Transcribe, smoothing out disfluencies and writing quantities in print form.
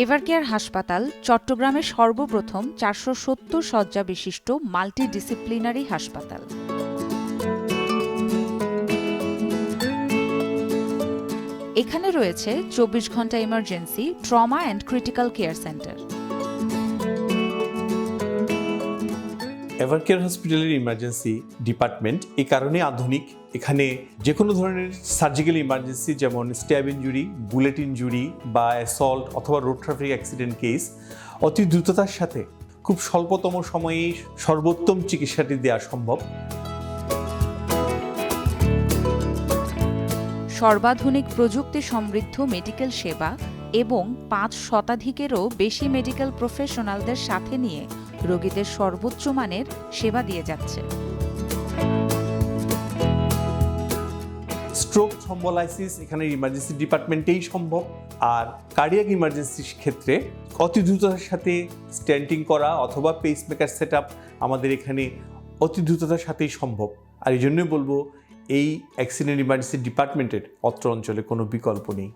এভারকেয়ার হাসপাতাল চট্টগ্রামের সর্বপ্রথম 470 শয্যা বিশিষ্ট মাল্টিডিসিপ্লিনারি হাসপাতাল। এখানে রয়েছে 24 ঘন্টা emergency, trauma and critical care centre. Evercare হসপিটালের ইমার্জেন্সি ডিপার্টমেন্ট এই কারণে আধুনিক। এখানে যে কোনো ধরনের সার্জিক্যাল ইমার্জেন্সি যেমন স্ট্যাব ইনজুরি, বুলেট ইনজুরি বা অ্যাসল্ট অথবা রোড ট্রাফিক অ্যাক্সিডেন্ট কেস অতি দ্রুততার সাথে খুব স্বল্পতম সময়ে সর্বোত্তম চিকিৎসাটি দেওয়া সম্ভব। সর্বাধুনিক প্রযুক্তি সমৃদ্ধ মেডিকেল সেবা এবং 5 শতাধিকেরও বেশি মেডিকেল প্রফেশনালদের সাথে নিয়ে রোগীদের সর্বোচ্চ মানের সেবা দিয়ে যাচ্ছে। স্ট্রোক থ্রম্বোলাইসিস এখানে ইমার্জেন্সি ডিপার্টমেন্টেই সম্ভব। আর কার্ডিয়াক ইমার্জেন্সির ক্ষেত্রে অতি দ্রুততার সাথে স্ট্যান্টিং করা অথবা পেসমেকার সেট আপ আমাদের এখানে অতি দ্রুততার সাথেই সম্ভব। আর এই জন্যই বলবো এই অ্যাক্সিডেন্ট ইমার্জেন্সি ডিপার্টমেন্টের অত্র অঞ্চলে কোনো বিকল্প নেই।